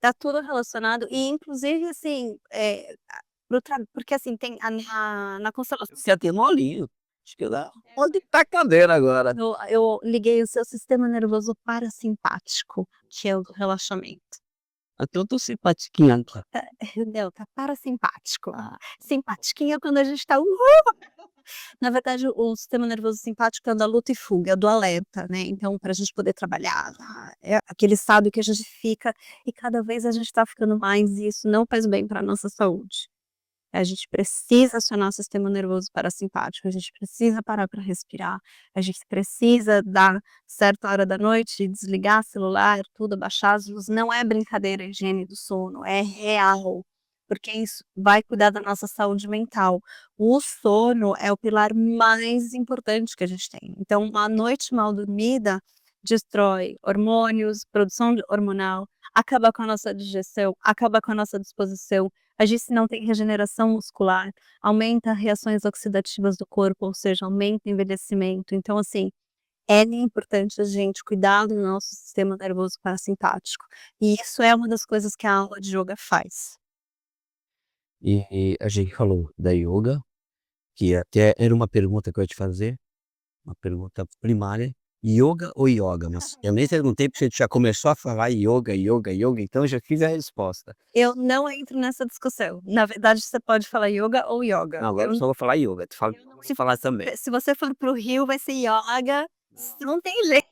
[SPEAKER 3] Tá tudo relacionado e inclusive, assim, porque assim tem na constelação
[SPEAKER 2] Você tem molinho. Acho que dá onde tá cadeira agora.
[SPEAKER 3] eu liguei o seu sistema nervoso parasimpático, que é o do relaxamento.
[SPEAKER 2] Até eu tô simpatiquinha agora.
[SPEAKER 3] Não, tá parasimpático.
[SPEAKER 2] Ah.
[SPEAKER 3] Simpatiquinha quando a gente tá na verdade o sistema nervoso simpático é o da luta e fuga, é do alerta, né, então pra gente poder trabalhar, é aquele estado que a gente fica e cada vez a gente tá ficando mais e isso não faz bem pra nossa saúde. A gente precisa acionar o sistema nervoso parasimpático, a gente precisa parar para respirar, a gente precisa dar certa hora da noite, desligar celular, tudo, abaixar as luzes, não é brincadeira a higiene do sono, é real, porque isso vai cuidar da nossa saúde mental. O sono é o pilar mais importante que a gente tem, então uma noite mal dormida destrói hormônios, produção hormonal, acaba com a nossa digestão, acaba com a nossa disposição, a gente não tem regeneração muscular, aumenta reações oxidativas do corpo, ou seja, aumenta o envelhecimento. Então, assim, é importante a gente cuidar do nosso sistema nervoso parasimpático. E isso é uma das coisas que a aula de yoga faz.
[SPEAKER 2] E a gente falou da yoga, que até era uma pergunta que eu ia te fazer, uma pergunta primária, yoga ou yoga? Mas eu nem perguntei porque a gente já começou a falar yoga, yoga, yoga, então eu já fiz a resposta.
[SPEAKER 3] Eu não entro nessa discussão. Na verdade, você pode falar yoga ou yoga.
[SPEAKER 2] Não, agora eu só vou falar yoga, tu fala
[SPEAKER 3] Se
[SPEAKER 2] falar também.
[SPEAKER 3] se você for para o Rio, vai ser yoga, não tem jeito.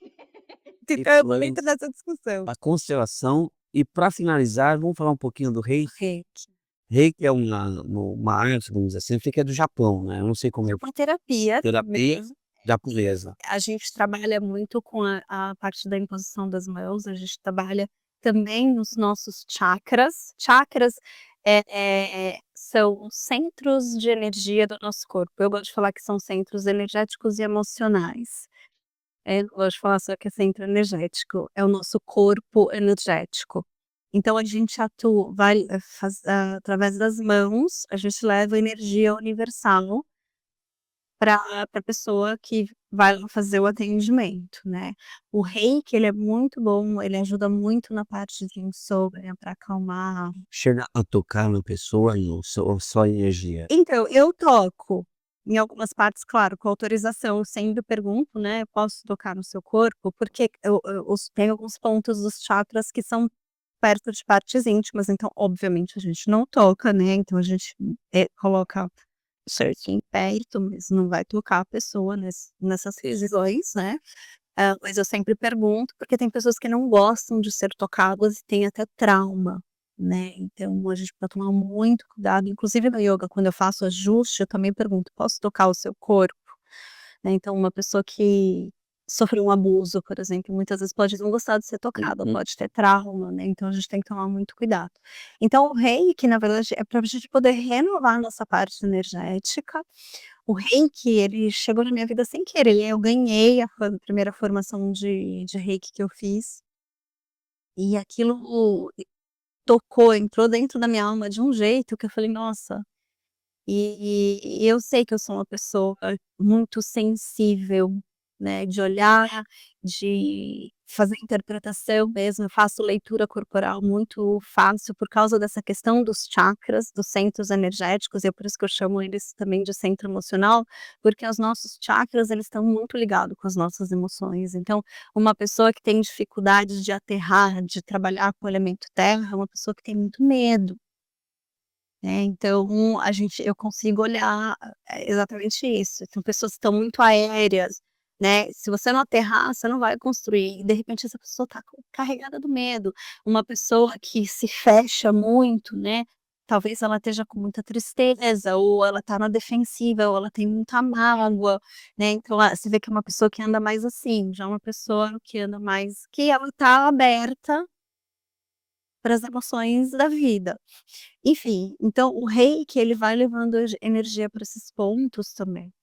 [SPEAKER 2] E
[SPEAKER 3] Então eu não
[SPEAKER 2] falando
[SPEAKER 3] entro nessa discussão.
[SPEAKER 2] da constelação e para finalizar, vamos falar um pouquinho do reiki.
[SPEAKER 3] Reiki.
[SPEAKER 2] Reiki é uma arte, vamos dizer assim, que é do Japão, né, eu não sei como é
[SPEAKER 3] Uma terapia
[SPEAKER 2] terapia japonesa.
[SPEAKER 3] a gente trabalha muito com a parte da imposição das mãos, a gente trabalha também nos nossos chakras. Chakras, são centros de energia do nosso corpo. Eu gosto de falar que são centros energéticos e emocionais. Não gosto de falar só que é centro energético, é o nosso corpo energético. Então a gente atua através das mãos, a gente leva energia universal para a pessoa que vai lá fazer o atendimento, né. O reiki ele é muito bom, ele ajuda muito na parte de insônia, para acalmar.
[SPEAKER 2] Chega a tocar na pessoa não, só energia.
[SPEAKER 3] Então, eu toco em algumas partes, claro, com autorização, eu sempre pergunto, né: "Posso tocar no seu corpo?", porque tem alguns pontos dos chakras que são perto de partes íntimas, então obviamente a gente não toca, né, então a gente, coloca certinho perto, mas não vai tocar a pessoa nessas regiões, né. Mas eu sempre pergunto, porque tem pessoas que não gostam de ser tocadas e têm até trauma, né, então a gente precisa tomar muito cuidado, inclusive no ioga quando eu faço ajuste, eu também pergunto: "Posso tocar o seu corpo?", né, então uma pessoa que sofreu um abuso, por exemplo, muitas vezes pode não gostar de ser tocada,
[SPEAKER 2] Uhum.
[SPEAKER 3] pode ter trauma, né, então a gente tem que tomar muito cuidado. Então o reiki, na verdade, é pra gente poder renovar a nossa parte energética. O reiki, ele chegou na minha vida sem querer, eu ganhei a primeira formação de reiki que eu fiz, e aquilo tocou, entrou dentro da minha alma de um jeito que eu falei: "Nossa". E eu sei que eu sou uma pessoa muito sensível, né, de olhar, de fazer interpretação mesmo, eu faço leitura corporal muito fácil por causa dessa questão dos chakras, dos centros energéticos, e é por isso que eu chamo eles também de centro emocional, porque os nossos chakras eles estão muito ligados com as nossas emoções. Então, uma pessoa que tem dificuldade de aterrar, de trabalhar com o elemento terra, é uma pessoa que tem muito medo. Né, então eu consigo olhar, exatamente isso, são pessoas que estão muito aéreas, né, se você não aterrar, você não vai construir, e de repente essa pessoa está carregada do medo. Uma pessoa que se fecha muito, né, talvez ela esteja com muita tristeza, ou ela está na defensiva, ou ela tem muita mágoa, né, então você vê que é uma pessoa que anda mais assim, já uma pessoa que anda mais que ela está aberta para as emoções da vida. Enfim, então o reiki ele vai levando energia para esses pontos também.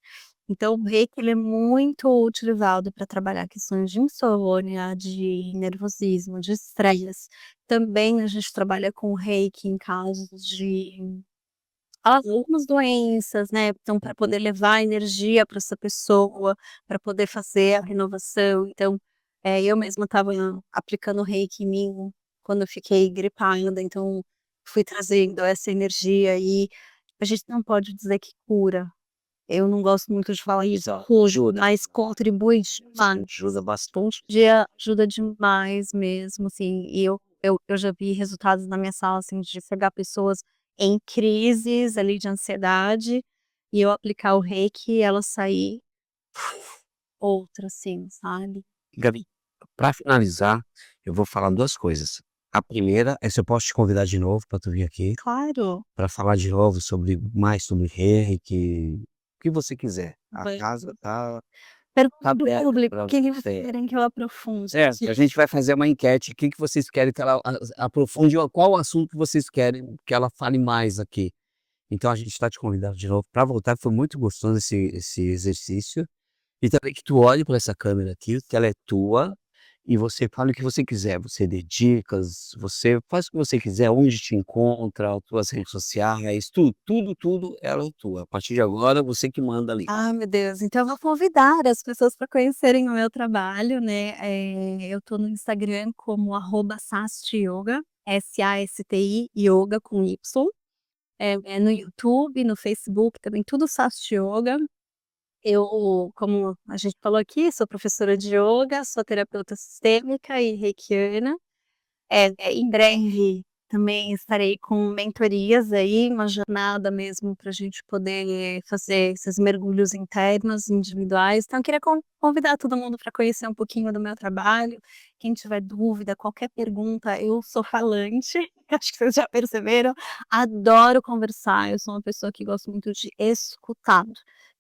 [SPEAKER 3] Então o reiki ele é muito utilizado para trabalhar questões de insônia, de nervosismo, de estresse. Também a gente trabalha com reiki em casos de algumas doenças, né, então para poder levar energia para essa pessoa, para poder fazer a renovação. Então, eu mesma estava aplicando reiki em mim quando eu fiquei gripada, então fui trazendo essa energia e a gente não pode dizer que cura. Eu não gosto muito de falar isso,
[SPEAKER 2] Ajuda.
[SPEAKER 3] mas contribui demais.
[SPEAKER 2] Ajuda bastante.
[SPEAKER 3] Dia ajuda demais mesmo, assim, e eu já vi resultados na minha sala, assim, de pegar pessoas em crises ali de ansiedade, e eu aplicar o reiki e ela sair outra, assim, sabe.
[SPEAKER 2] Gabi, para finalizar, eu vou falar 2 coisas. A primeira é se eu posso te convidar de novo para tu vir aqui,
[SPEAKER 3] Claro,
[SPEAKER 2] para falar de novo sobre mais sobre reiki, o que você quiser. A
[SPEAKER 3] vai
[SPEAKER 2] casa tá
[SPEAKER 3] pergunta do
[SPEAKER 2] aberta
[SPEAKER 3] público,
[SPEAKER 2] para
[SPEAKER 3] o que que vocês
[SPEAKER 2] você.
[SPEAKER 3] querem que eu aprofunde?
[SPEAKER 2] Certo, a gente vai fazer uma enquete, o que que vocês querem que ela aprofunde, ou qual assunto vocês querem que ela fale mais aqui. Então a gente está te convidando de novo para voltar, foi muito gostoso esse exercício. E também que tu olhe para essa câmera aqui, que ela é tua, e você fale o que você quiser, você dê dicas, você faz o que você quiser, onde te encontra, as tuas redes sociais, tudo ela é tua. A partir de agora, você que manda ali.
[SPEAKER 3] Ah, meu Deus, então eu vou convidar as pessoas para conhecerem o meu trabalho, né, eu tô no Instagram como @sastiyoga, SASTI, yoga com Y, no YouTube, no Facebook também, tudo Sasti Yoga. Eu, como a gente falou aqui, sou professora de yoga, sou terapeuta sistêmica e reikiana. Em breve também estarei com mentorias aí, uma jornada mesmo para a gente poder fazer esses mergulhos internos, individuais. Então eu queria convidar todo mundo para conhecer um pouquinho do meu trabalho. Quem tiver dúvida, qualquer pergunta, eu sou falante, acho que vocês já perceberam, adoro conversar, eu sou uma pessoa que gosto muito de escutar,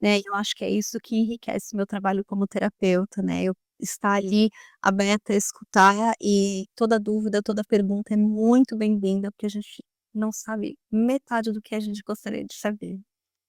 [SPEAKER 3] né, e eu acho que é isso que enriquece meu trabalho como terapeuta, né, eu estar ali aberta a escutar e toda dúvida, toda pergunta é muito bem-vinda, porque a gente não sabe metade do que a gente gostaria de saber.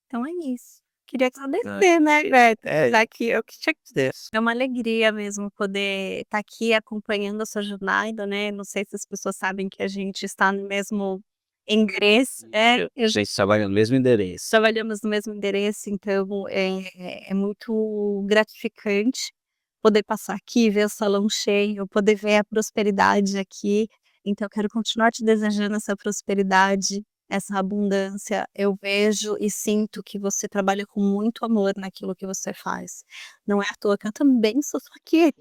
[SPEAKER 3] Então é isso. Queria agradecer, né, Beto, já que eu que tinha que dizer. É uma alegria mesmo poder estar aqui acompanhando a sua jornada, né, não sei se as pessoas sabem que a gente está no mesmo endereço,
[SPEAKER 2] A gente trabalha no mesmo endereço.
[SPEAKER 3] trabalhamos no mesmo endereço, então é muito gratificante poder passar aqui, ver o salão cheio, poder ver a prosperidade aqui. Então eu quero continuar te desejando essa prosperidade, essa abundância. Eu vejo e sinto que você trabalha com muito amor naquilo que você faz. Não é à toa que eu também sou sua cliente.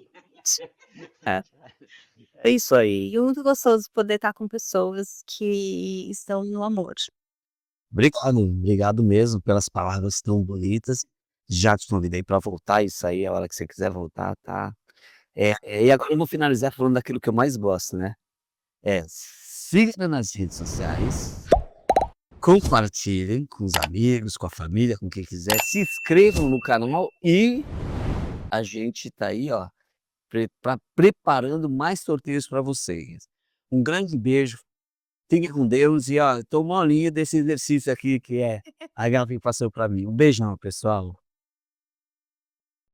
[SPEAKER 2] É, é isso aí.
[SPEAKER 3] E é muito gostoso poder estar com pessoas que estão no amor.
[SPEAKER 2] Obrigado mesmo pelas palavras tão bonitas. Já te convidei para voltar, isso aí, a hora que você quiser voltar, tá. E agora eu vou finalizar falando daquilo que eu mais gosto, né. Siga nas redes sociais, compartilhem com os amigos, com a família, com quem quiser, se inscrevam no canal e a gente tá aí, ó, preparando mais sorteios para vocês. Um grande beijo, fiquem com Deus e, ó, tô molinho desse exercício aqui que a Gabi passou para mim. Um beijão, pessoal.